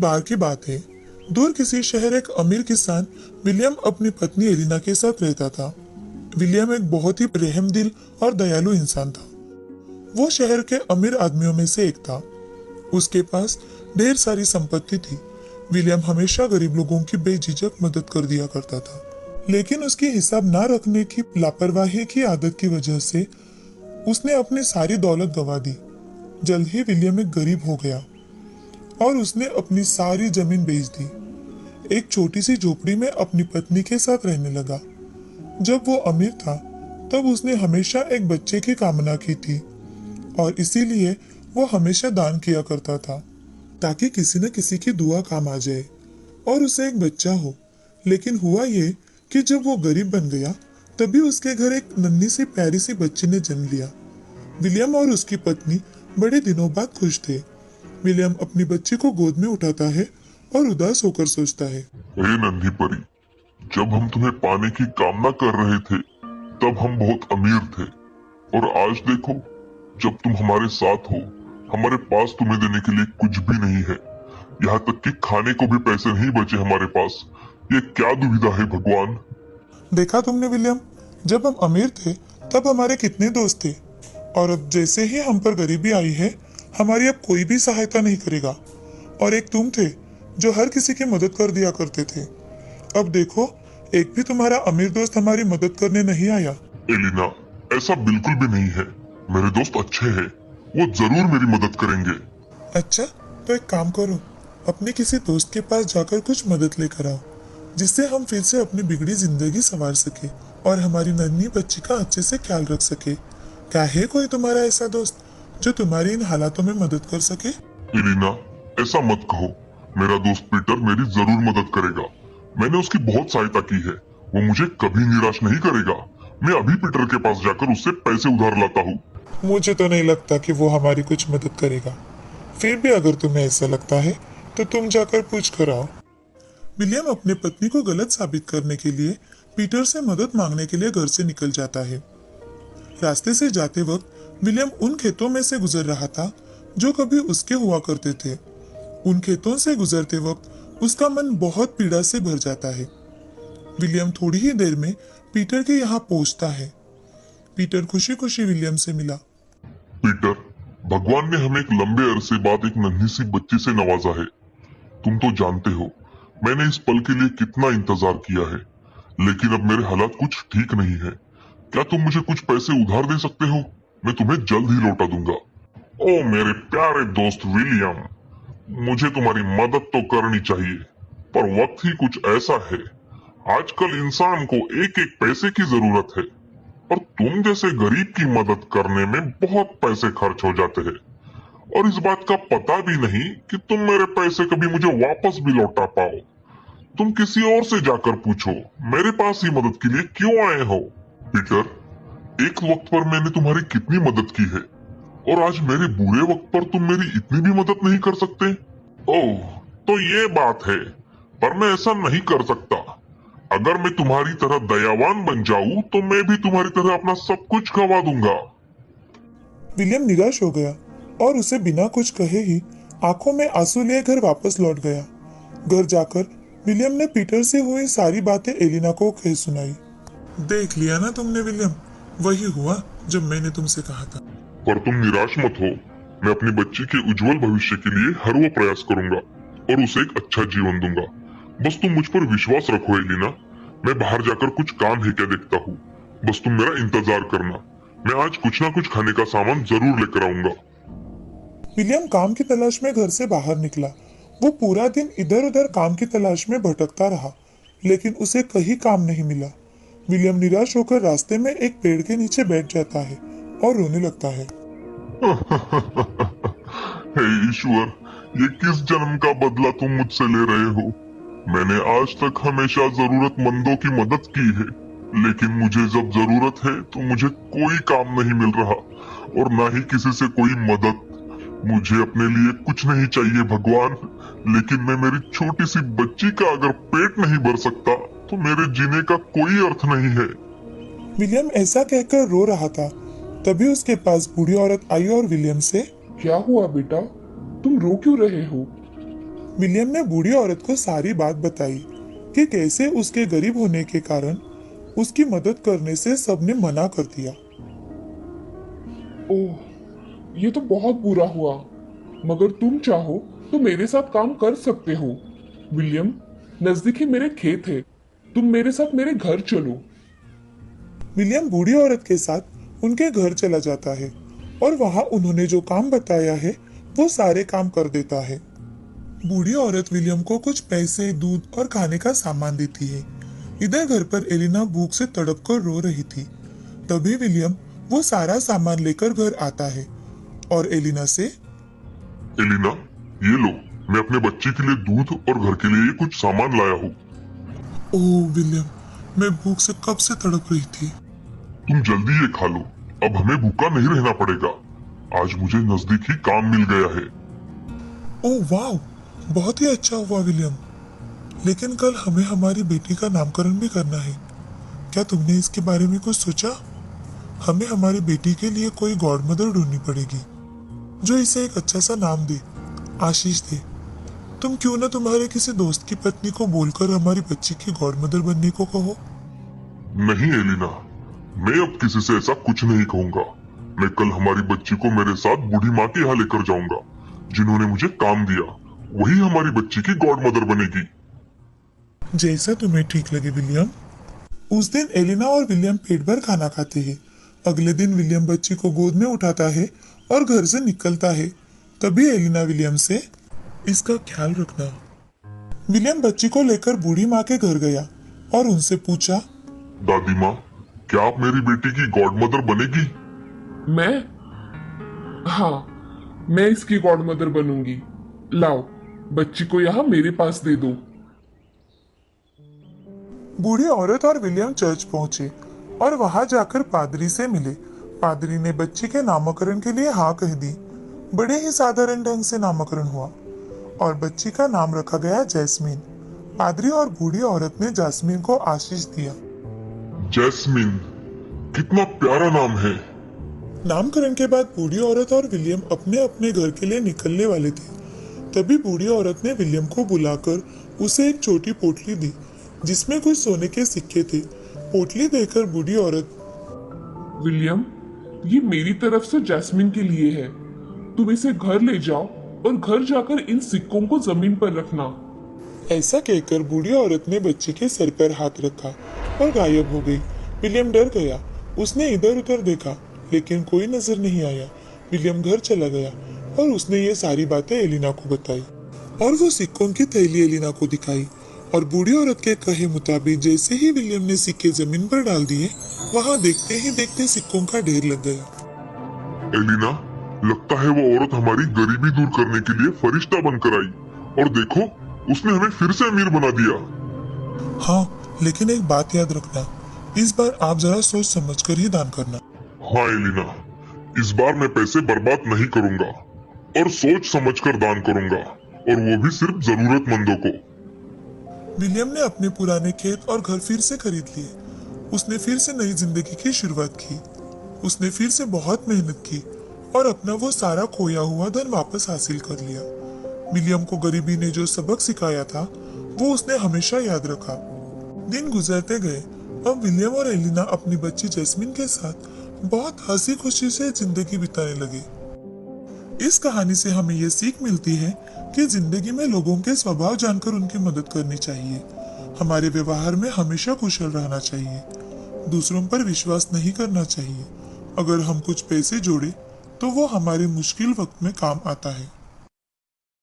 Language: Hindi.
बार की बात है। दूर किसी शहर एक अमीर किसान विलियम अपनी पत्नी एलिना के साथ रहता था। विलियम एक बहुत ही रहमदिल और दयालु इंसान था। वो शहर के अमीर आदमियों में से एक था। उसके पास ढेर सारी संपत्ति थी। विलियम हमेशा गरीब लोगों की बेझिझक मदद कर दिया करता था, लेकिन उसकी हिसाब ना रखने की लापरवाही की आदत की वजह से उसने अपनी सारी दौलत गंवा दी। जल्द ही विलियम एक गरीब हो गया और उसने अपनी सारी जमीन बेच दी। एक छोटी सी झोपड़ी में अपनी पत्नी के साथ रहने लगा। जब वो अमीर था तब उसने हमेशा एक बच्चे की कामना की थी और इसीलिए वो हमेशा दान किया करता था ताकि किसी न किसी की दुआ काम आ जाए और उसे एक बच्चा हो। लेकिन हुआ ये कि जब वो गरीब बन गया तभी उसके घर एक नन्ही सी प्यारी सी बच्ची ने जन्म लिया। विलियम और उसकी पत्नी बड़े दिनों बाद खुश थे। विलियम अपनी बच्ची को गोद में उठाता है और उदास होकर सोचता है, हे नन्ही परी, जब हम तुम्हें पाने की कामना कर रहे थे तब हम बहुत अमीर थे, और आज देखो जब तुम हमारे साथ हो हमारे पास तुम्हें देने के लिए कुछ भी नहीं है। यहाँ तक कि खाने को भी पैसे नहीं बचे हमारे पास। ये क्या दुविधा है भगवान। देखा तुमने विलियम, जब हम अमीर थे तब हमारे कितने दोस्त थे, और अब जैसे ही हम पर गरीबी आई है हमारी अब कोई भी सहायता नहीं करेगा। और एक तुम थे जो हर किसी की मदद कर दिया करते थे। अब देखो एक भी तुम्हारा अमीर दोस्त हमारी मदद करने नहीं आया। एलिना, ऐसा बिल्कुल भी नहीं है। मेरे दोस्त अच्छे हैं, वो जरूर मेरी मदद करेंगे। अच्छा, तो एक काम करो, अपने किसी दोस्त के पास जाकर कुछ मदद लेकर आओ, जिससे हम फिर से अपनी बिगड़ी जिंदगी संवार सके और हमारी नन्ही बच्ची का अच्छे से ख्याल रख सके। क्या है कोई तुम्हारा ऐसा दोस्त जो तुम्हारी इन हालातों में मदद कर सके? एलिना, ऐसा मत कहो। मेरा दोस्त पीटर मेरी जरूर मदद करेगा। मैंने उसकी बहुत सहायता की है। वो मुझे कभी निराश नहीं करेगा। मैं अभी पीटर के पास जाकर उससे पैसे उधार लाता हूँ। मुझे तो नहीं लगता कि वो हमारी कुछ मदद करेगा। फिर भी अगर तुम्हें ऐसा लगता है तो तुम जाकर पूछ कर आओ। विलियम अपने पत्नी को गलत साबित करने के लिए पीटर से मदद मांगने के लिए घर से निकल जाता है। रास्ते से जाते वक्त विलियम उन खेतों में से गुजर रहा था जो कभी उसके हुआ करते थे। उन खेतों से गुजरते वक्त उसका मन बहुत पीड़ा से भर जाता है। विलियम थोड़ी ही देर में पीटर के यहाँ पहुंचता है। पीटर खुशी खुशी विलियम से मिला। पीटर, भगवान ने हमें एक लंबे अरसे बाद एक नन्ही सी बच्ची से नवाजा है। तुम तो जानते हो मैंने इस पल के लिए कितना इंतजार किया है, लेकिन अब मेरे हालात कुछ ठीक नहीं है। क्या तुम मुझे कुछ पैसे उधार दे सकते हो? मैं तुम्हें जल्द ही लौटा दूंगा। ओ मेरे प्यारे दोस्त विलियम, मुझे तुम्हारी मदद तो करनी चाहिए, पर वक्त ही कुछ ऐसा है। आजकल इंसान को एक एक पैसे की जरूरत है, और तुम जैसे गरीब की मदद करने में बहुत पैसे खर्च हो जाते हैं, और इस बात का पता भी नहीं कि तुम मेरे पैसे कभी मुझे वापस भी लौटा पाओ। तुम किसी और से जाकर पूछो, मेरे पास ही मदद के लिए क्यों आए हो? पीटर, एक वक्त पर मैंने तुम्हारी कितनी मदद की है, और आज मेरे बुरे वक्त पर तुम मेरी इतनी भी मदद नहीं कर सकते? ओह, तो ये बात है, पर मैं ऐसा नहीं कर सकता। अगर मैं तुम्हारी तरह दयावान बन जाऊं तो मैं भी तुम्हारी तरह अपना सब कुछ गवा दूंगा। विलियम निराश हो गया और उसे बिना कुछ कहे ही आंखों में आंसू लिए घर वापस लौट गया। घर जाकर विलियम ने पीटर से हुई सारी बातें एलिना को कह सुनाई। देख लिया ना तुमने विलियम, वही हुआ जब मैंने तुमसे कहा था। पर तुम निराश मत हो। मैं अपनी बच्ची के उज्जवल भविष्य के लिए हर वो प्रयास करूंगा और उसे एक अच्छा जीवन दूंगा। बस तुम मुझ पर विश्वास रखो एलिना। मैं बाहर जाकर कुछ काम है क्या देखता हूँ। बस तुम मेरा इंतजार करना। मैं आज कुछ ना कुछ खाने का सामान जरूर लेकर आऊंगा। विलियम काम की तलाश में घर से बाहर निकला। वो पूरा दिन इधर उधर काम की तलाश में भटकता रहा, लेकिन उसे कहीं काम नहीं मिला। विलियम निराश होकर रास्ते में एक पेड़ के नीचे बैठ जाता है और रोने लगता है। हे ईश्वर, ये किस जन्म का बदला तुम मुझसे ले रहे हो? मैंने आज तक हमेशा जरूरतमंदों की मदद की है, लेकिन मुझे जब जरूरत है तो मुझे कोई काम नहीं मिल रहा, और ना ही किसी से कोई मदद। मुझे अपने लिए कुछ नहीं चाहिए भगवान, लेकिन मैं मेरी छोटी सी बच्ची का अगर पेट नहीं भर सकता तो मेरे जीने का कोई अर्थ नहीं है। विलियम ऐसा कहकर रो रहा था। तभी उसके पास बूढ़ी औरत आई और विलियम से, क्या हुआ बेटा, तुम रो क्यों रहे हो? विलियम ने बूढ़ी औरत को सारी बात बताई कि कैसे उसके गरीब होने के कारण उसकी मदद करने से सबने मना कर दिया। ओह, ये तो बहुत बुरा हुआ, मगर तुम चाहो तो मेरे साथ काम कर सकते हो। विलियम, नजदीक ही मेरे खेत है, तुम मेरे साथ मेरे घर चलो। विलियम बूढ़ी औरत के साथ उनके घर चला जाता है और वहां उन्होंने जो काम बताया है वो सारे काम कर देता है। बूढ़ी औरत विलियम को कुछ पैसे, दूध और खाने का सामान देती है। इधर घर पर एलिना भूख से तड़प कर रो रही थी। तभी विलियम वो सारा सामान लेकर घर आता है और एलिना से, एलिना, ये लो, मैं अपने बच्चे के लिए दूध और घर के लिए कुछ सामान लाया हूँ। ओह विलियम, मैं भूख से कब से तड़प रही थी। तुम जल्दी ये खा लो, अब हमें भूखा नहीं रहना पड़ेगा। आज मुझे नजदीक ही काम मिल गया है। ओह वाह, बहुत ही अच्छा हुआ विलियम। लेकिन कल हमें हमारी बेटी का नामकरण भी करना है। क्या तुमने इसके बारे में कुछ सोचा? हमें हमारी बेटी के लिए कोई गॉड मदर ढूंढनी पड़ेगी जो इसे एक अच्छा सा नाम दे, आशीष दे। तुम क्यों ना तुम्हारे किसी दोस्त की पत्नी को बोलकर हमारी बच्ची की गॉड मदर बनने को कहो। नहीं एलिना, मैं अब किसी से ऐसा कुछ नहीं कहूंगा। मैं कल हमारी बच्ची को मेरे साथ बूढ़ी माँ के यहाँ लेकर जाऊंगा। जिन्होंने मुझे काम दिया वही हमारी बच्ची की गॉड मदर बनेगी। जैसा तुम्हें ठीक लगे विलियम। उस दिन एलिना और विलियम पेट भर खाना खाते हैं। अगले दिन विलियम बच्ची को गोद में उठाता है और घर से निकलता है। तभी एलिना विलियम से, इसका ख्याल रखना। विलियम बच्ची को लेकर बूढ़ी माँ के घर गया और उनसे पूछा, दादी माँ, क्या आप मेरी बेटी की गॉड मदर बनेगी? मैं? हाँ, मैं इसकी गॉड मदर बनूंगी। लाओ, बच्ची को यहाँ मेरे पास दे दो। बूढ़ी औरत और विलियम चर्च पहुंचे और वहां जाकर पादरी से मिले। पादरी ने बच्ची के नामकरण के लिए हाँ कह दी। बड़े ही साधारण ढंग से नामकरण हुआ और बच्ची का नाम रखा गया जैस्मीन। पादरी और बूढ़ी औरत ने जैस्मीन को आशीष दिया। जैस्मीन, कितना प्यारा नाम है। नामकरण के बाद बूढ़ी औरत और विलियम अपने अपने घर के लिए निकलने वाले थे। तभी बूढ़ी औरत ने विलियम को बुलाकर उसे एक छोटी पोटली दी जिसमें कुछ सोने के सिक्के थे। पोटली देखकर बूढ़ी औरत, विलियम, ये मेरी तरफ से जैस्मिन के लिए है। तुम इसे घर ले जाओ और घर जाकर इन सिक्कों को जमीन पर रखना। ऐसा कहकर बूढ़ी औरत ने बच्ची के सर पर हाथ रखा और गायब हो गई। विलियम डर गया। उसने इधर उधर देखा लेकिन कोई नजर नहीं आया। विलियम घर चला गया और उसने ये सारी बातें एलिना को बताई और वो सिक्कों की थैली एलिना को दिखाई। और बूढ़ी औरत के कहे मुताबिक जैसे ही विलियम ने सिक्के जमीन पर डाल दिए, वहां देखते ही देखते सिक्कों का ढेर लग गया। एलिना, लगता है वो औरत हमारी गरीबी दूर करने के लिए फरिश्ता बनकर आई, और देखो, उसने हमें फिर से अमीर बना दिया। हाँ, लेकिन एक बात याद रखना, इस बार आप जरा सोच समझ कर ही दान करना। हाँ एलिना, इस बार मैं पैसे बर्बाद नहीं करूंगा और सोच समझकर दान करूंगा, और वो भी सिर्फ जरूरतमंदों को। विलियम ने अपने पुराने खेत और घर फिर से खरीद लिए। उसने फिर से नई जिंदगी की शुरुआत की। उसने फिर से बहुत मेहनत की और अपना वो सारा खोया हुआ धन वापस हासिल कर लिया। विलियम को गरीबी ने जो सबक सिखाया था वो उसने हमेशा याद रखा। दिन गुजरते गए। अब विलियम और एलिना अपनी बच्ची जैस्मिन के साथ बहुत हंसी खुशी से जिंदगी बिताने लगे। इस कहानी से हमें ये सीख मिलती है कि जिंदगी में लोगों के स्वभाव जानकर उनकी मदद करनी चाहिए। हमारे व्यवहार में हमेशा कुशल रहना चाहिए। दूसरों पर विश्वास नहीं करना चाहिए। अगर हम कुछ पैसे जोड़े तो वो हमारे मुश्किल वक्त में काम आता है।